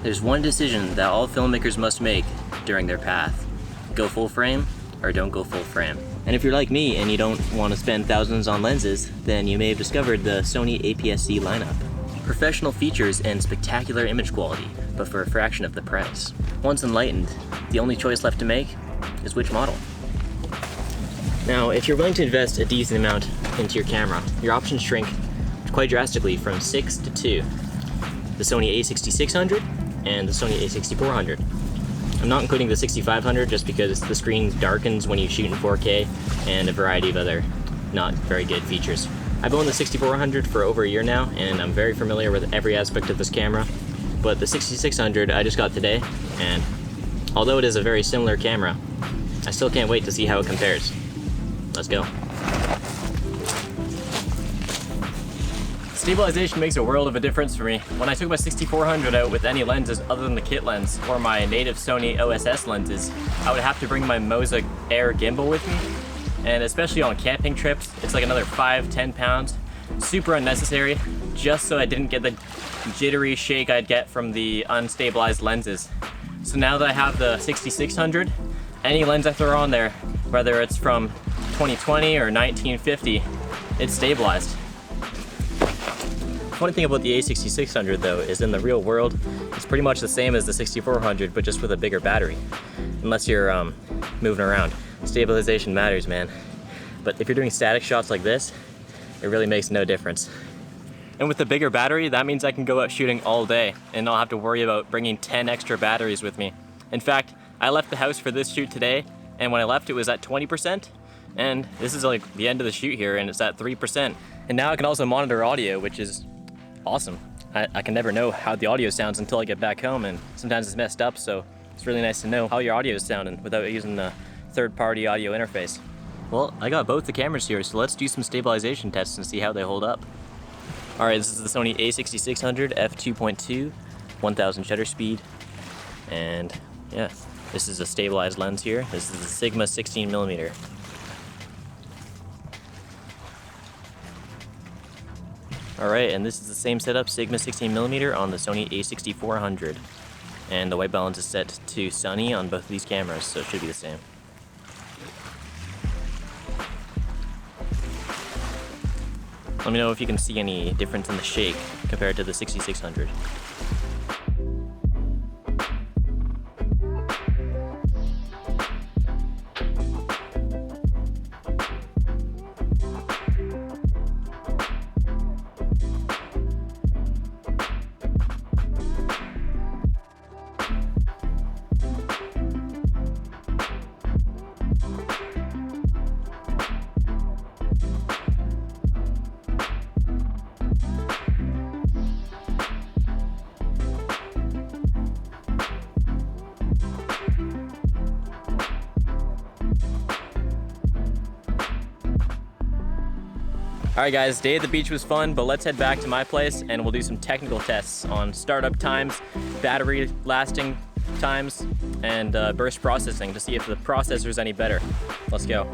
There's one decision that all filmmakers must make during their path. Go full frame or don't go full frame. And if you're like me and you don't want to spend thousands on lenses, then you may have discovered the Sony APS-C lineup. Professional features and spectacular image quality, but for a fraction of the price. Once enlightened, the only choice left to make is which model. Now, if you're willing to invest a decent amount into your camera, your options shrink quite drastically from 6 to 2. The Sony a6600 and the Sony a6400. I'm not including the 6500 just because the screen darkens when you shoot in 4K and a variety of other not very good features. I've owned the 6400 for over a year now and I'm very familiar with every aspect of this camera, but the 6600 I just got today, and although it is a very similar camera, I still can't wait to see how it compares. Let's go. Stabilization makes a world of a difference for me. When I took my 6400 out with any lenses other than the kit lens or my native Sony OSS lenses, I would have to bring my Moza Air gimbal with me. And especially on camping trips, it's like another 5-10 pounds. Super unnecessary, just so I didn't get the jittery shake I'd get from the unstabilized lenses. So now that I have the 6600, any lens I throw on there, whether it's from 2020 or 1950, it's stabilized. The funny thing about the a6600 though is in the real world, it's pretty much the same as the 6400 but just with a bigger battery. Unless you're moving around. Stabilization matters, man. But if you're doing static shots like this, it really makes no difference. And with the bigger battery, that means I can go out shooting all day and not have to worry about bringing 10 extra batteries with me. In fact, I left the house for this shoot today, and when I left it was at 20%, and this is like the end of the shoot here and it's at 3%. And now I can also monitor audio, which is awesome. I can never know how the audio sounds until I get back home, and sometimes it's messed up, so it's really nice to know how your audio is sounding without using the third-party audio interface. Well, I got both the cameras here, so let's do some stabilization tests and see how they hold up. Alright, this is the Sony a6600 f2.2, 1000 shutter speed, and yeah, this is a stabilized lens here. This is the Sigma 16mm. Alright, and this is the same setup, Sigma 16mm on the Sony a6400. And the white balance is set to sunny on both of these cameras, so it should be the same. Let me know if you can see any difference in the shake compared to the 6600. Alright guys, day at the beach was fun, but let's head back to my place and we'll do some technical tests on startup times, battery lasting times, and burst processing to see if the processor is any better. Let's go.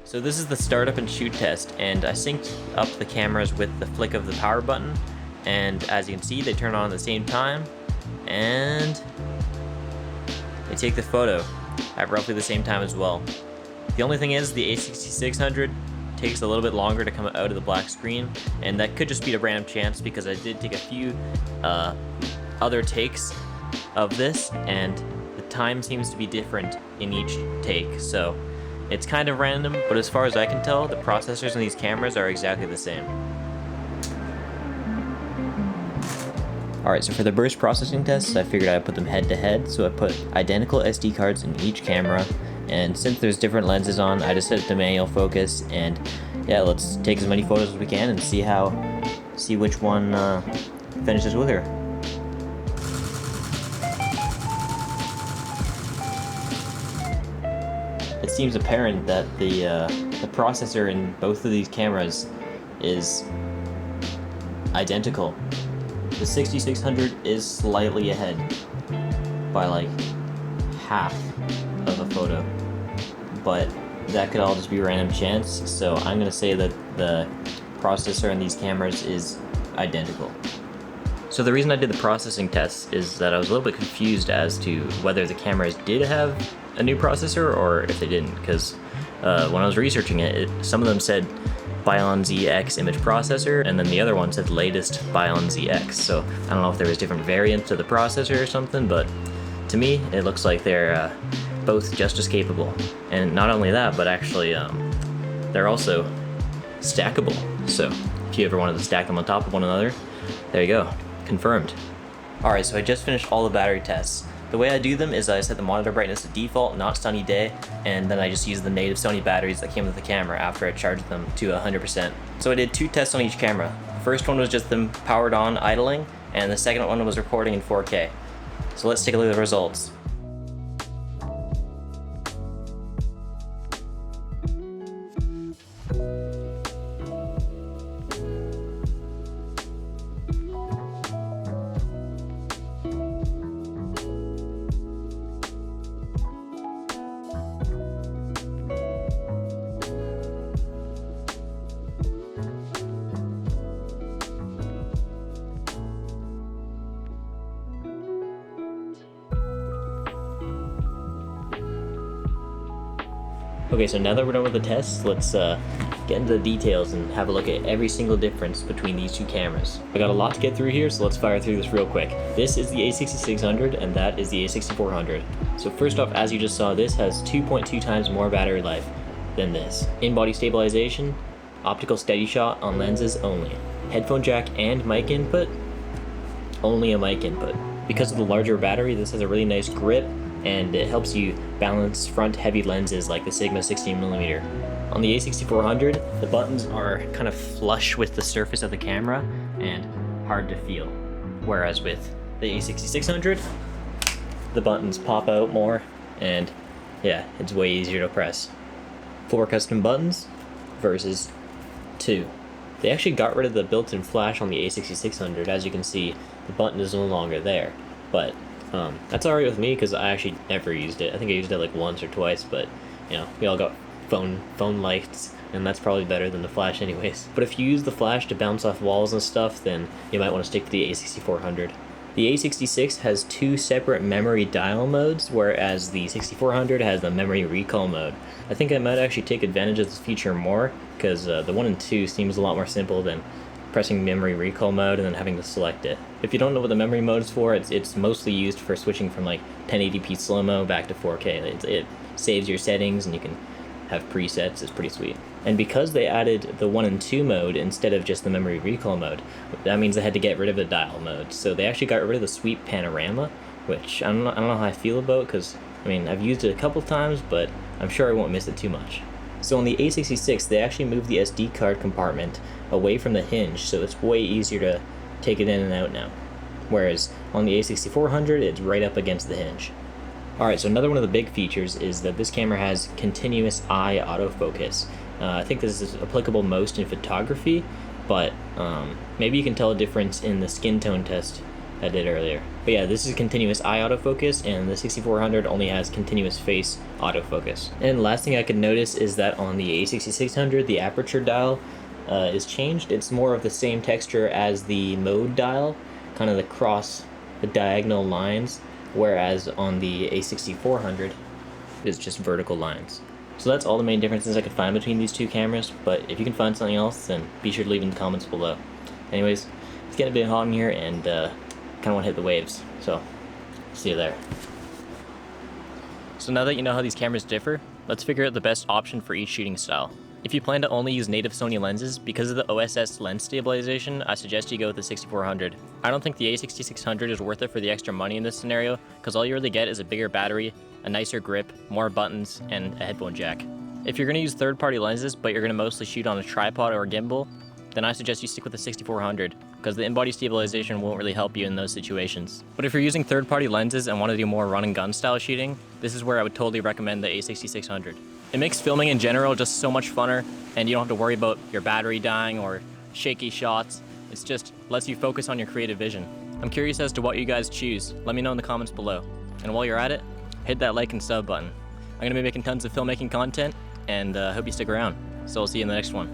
So this is the startup and shoot test, and I synced up the cameras with the flick of the power button, and as you can see they turn on at the same time and they take the photo at roughly the same time as well. The only thing is the a6600 takes a little bit longer to come out of the black screen, and that could just be a random chance because I did take a few other takes of this and the time seems to be different in each take, so it's kind of random, but as far as I can tell, the processors in these cameras are exactly the same. Alright, so for the burst processing tests, I figured I'd put them head to head, so I put identical SD cards in each camera, and since there's different lenses on, I just set it to manual focus, and yeah, let's take as many photos as we can and see which one finishes with her. It seems apparent that the processor in both of these cameras is identical. The 6600 is slightly ahead. by like half of a photo, but that could all just be random chance, so I'm gonna say that the processor in these cameras is identical. So the reason I did the processing tests is that I was a little bit confused as to whether the cameras did have a new processor or if they didn't, because when I was researching it, some of them said Bion ZX image processor, and then the other one said latest Bion ZX, so I don't know if there was different variants of the processor or something, but to me it looks like they're both just as capable. And not only that, but actually they're also stackable, so if you ever wanted to stack them on top of one another, there you go, confirmed. Alright, so I just finished all the battery tests. The way I do them is I set the monitor brightness to default, not sunny day, and then I just use the native Sony batteries that came with the camera after I charged them to 100%. So I did 2 tests on each camera. The first one was just them powered on idling, and the second one was recording in 4K. So let's take a look at the results. Okay, so now that we're done with the tests, let's get into the details and have a look at every single difference between these two cameras. I got a lot to get through here, so let's fire through this real quick. This is the a6600 and that is the a6400. So first off, as you just saw, this has 2.2 times more battery life than this. In-body stabilization, optical steady shot on lenses only. Headphone jack and mic input, only a mic input. Because of the larger battery, this has a really nice grip, and it helps you balance front heavy lenses like the Sigma 16mm. On the a6400, the buttons are kind of flush with the surface of the camera and hard to feel. Whereas with the a6600, the buttons pop out more and yeah, it's way easier to press. 4 custom buttons versus 2. They actually got rid of the built-in flash on the a6600. As you can see, the button is no longer there, but that's alright with me because I actually never used it. I think I used it like once or twice, but you know, we all got phone lights, and that's probably better than the flash anyways. But if you use the flash to bounce off walls and stuff, then you might want to stick to the a6400. The a66 has 2 separate memory dial modes, whereas the 6400 has the memory recall mode. I think I might actually take advantage of this feature more, because the 1 and 2 seems a lot more simple than pressing memory recall mode and then having to select it. If you don't know what the memory mode is for, it's mostly used for switching from like 1080p slow-mo back to 4K. It saves your settings and you can have presets. It's pretty sweet. And because they added the 1 and 2 mode instead of just the memory recall mode, that means they had to get rid of the dial mode. So they actually got rid of the sweep panorama, which I don't know how I feel about, because I mean, I've used it a couple times, but I'm sure I won't miss it too much. So on the a66, they actually moved the SD card compartment away from the hinge, so it's way easier to take it in and out now. Whereas on the a6400, it's right up against the hinge. Alright, so another one of the big features is that this camera has continuous eye autofocus. I think this is applicable most in photography, but maybe you can tell a difference in the skin tone test I did earlier. But yeah, this is continuous eye autofocus, and the 6400 only has continuous face autofocus. And last thing I could notice is that on the a6600, the aperture dial is changed. It's more of the same texture as the mode dial, kind of the diagonal lines, whereas on the a6400, it's just vertical lines. So that's all the main differences I could find between these two cameras, but if you can find something else, then be sure to leave in the comments below. Anyways, it's getting a bit hot in here, and kind of want to hit the waves, so see you there. So now that you know how these cameras differ, let's figure out the best option for each shooting style. If you plan to only use native Sony lenses, because of the OSS lens stabilization, I suggest you go with the 6400. I don't think the a6600 is worth it for the extra money in this scenario, because all you really get is a bigger battery, a nicer grip, more buttons, and a headphone jack. If you're going to use third-party lenses, but you're going to mostly shoot on a tripod or a gimbal, then I suggest you stick with the 6400, because the in-body stabilization won't really help you in those situations. But if you're using third-party lenses and want to do more run-and-gun style shooting, this is where I would totally recommend the a6600. It makes filming in general just so much funner, and you don't have to worry about your battery dying or shaky shots. It just lets you focus on your creative vision. I'm curious as to what you guys choose. Let me know in the comments below. And while you're at it, hit that like and sub button. I'm gonna be making tons of filmmaking content, and hope you stick around. So I'll see you in the next one.